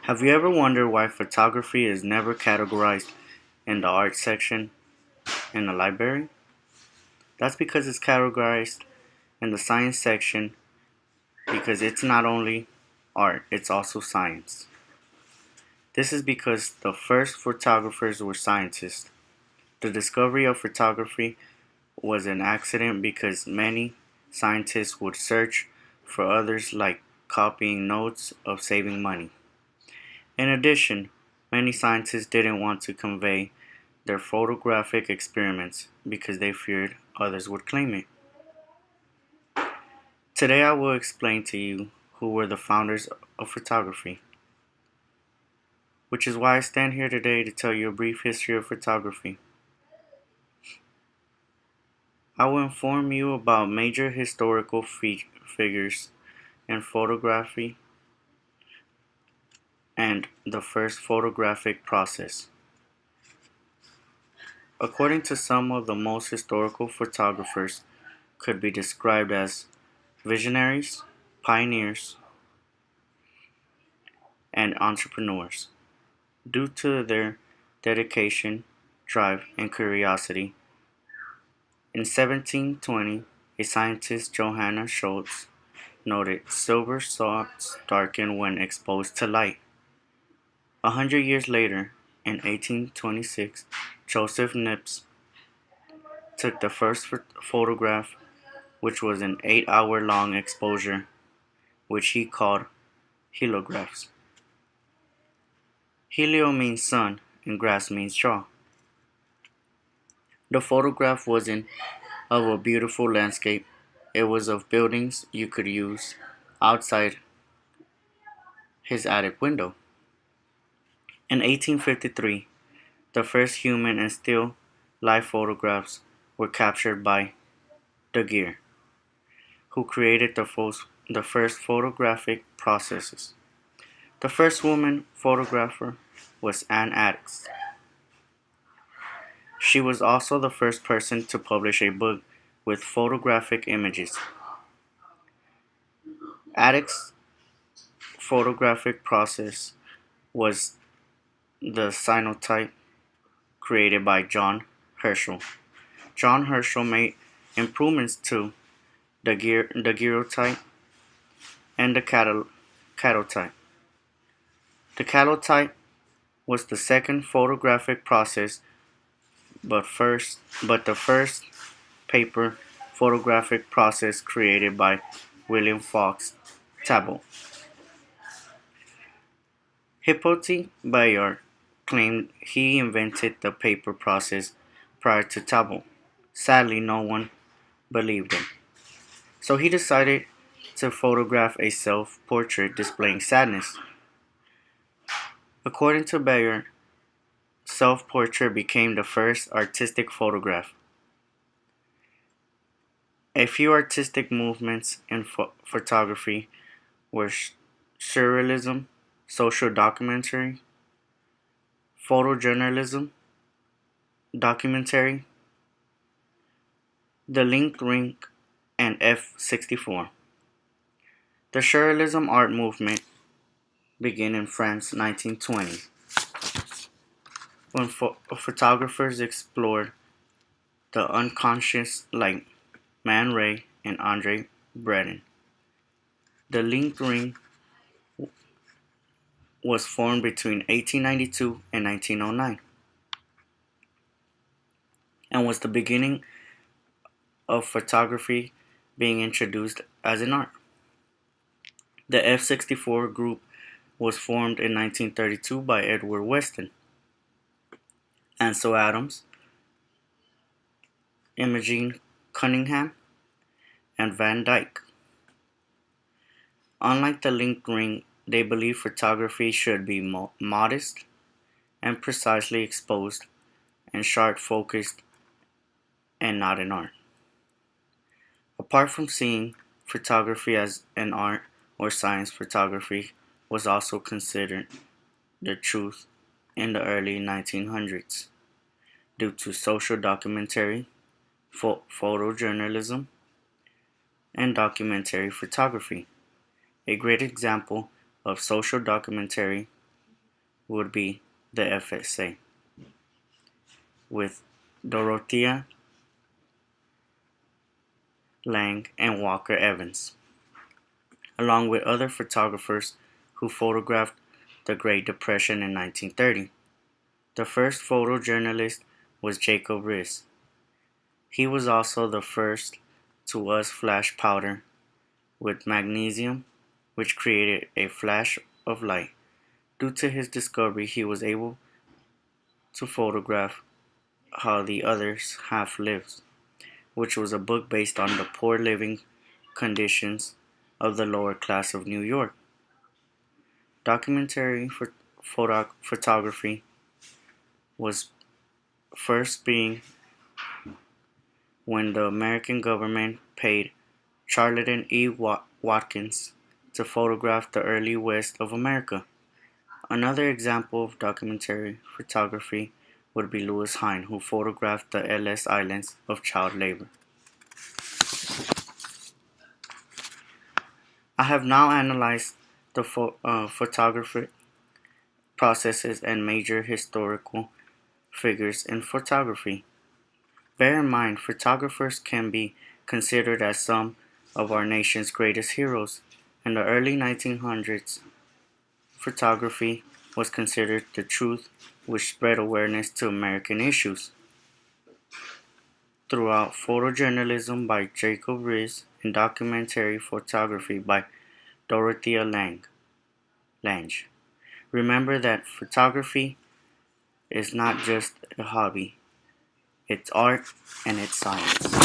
Have you ever wondered why photography is never categorized in the art section in a library? That's because it's categorized in the science section because it's not only art, it's also science. This is because the first photographers were scientists. The discovery of photography was an accident because many scientists would search for others like copying notes of saving money. In addition, many scientists didn't want to convey their photographic experiments because they feared others would claim it. Today I will explain to you who were the founders of photography, which is why I stand here today to tell you a brief history of photography. I will inform you about major historical figures in photography and the first photographic process. According to some of the most historical photographers could be described as visionaries, pioneers, and entrepreneurs. Due to their dedication, drive, and curiosity, in 1720, a scientist, Johanna Schultz, noted silver spots darken when exposed to light. 100 years later, in 1826, Joseph Nips took the first photograph, which was an 8-hour long exposure, which he called heliograph. Helio means sun and grass means straw. The photograph wasn't of a beautiful landscape, it was of buildings you could use outside his attic window. In 1853, the first human and still life photographs were captured by Daguerre, who created the first photographic processes. The first woman photographer was Anne Addix. She was also the first person to publish a book with photographic images. Addix's photographic process was the cyanotype created by John Herschel. John Herschel made improvements to the daguerreotype and the catotype. The catotype was the second photographic process, but the first paper photographic process created by William Fox Talbot. Hippolyte Bayard claimed he invented the paper process prior to Talbot. Sadly, no one believed him. So he decided to photograph a self-portrait displaying sadness. According to Bayard, self-portrait became the first artistic photograph. A few artistic movements in photography were surrealism, social documentary, photojournalism, documentary, the Link Ring, and F64. The surrealism art movement began in France 1920 when photographers explored the unconscious like Man Ray and Andre Breton. The Link Ring was formed between 1892 and 1909 and was the beginning of photography being introduced as an art. The F64 group was formed in 1932 by Edward Weston, Ansel Adams, Imogen Cunningham, and Van Dyke. Unlike the Link Ring, they believed photography should be modest and precisely exposed and sharp focused and not an art. Apart from seeing photography as an art or science, photography was also considered the truth in the early 1900s due to social documentary, photojournalism, and documentary photography. A great example of social documentary would be the FSA, with Dorothea Lange and Walker Evans, along with other photographers who photographed the Great Depression in 1930. The first photojournalist was Jacob Riis. He was also the first to use flash powder with magnesium, which created a flash of light. Due to his discovery, he was able to photograph how the others half lives, which was a book based on the poor living conditions of the lower class of New York. Documentary photography was first being when the American government paid Charlton E. Watkins to photograph the early West of America. Another example of documentary photography would be Louis Hine, who photographed the Ellis Islands of child labor. I have now analyzed the photography processes and major historical figures in photography. Bear in mind, photographers can be considered as some of our nation's greatest heroes. In the early 1900s, photography was considered the truth which spread awareness to American issues. Throughout photojournalism by Jacob Riis and documentary photography by Dorothea Lange. Remember that photography is not just a hobby, it's art and it's science.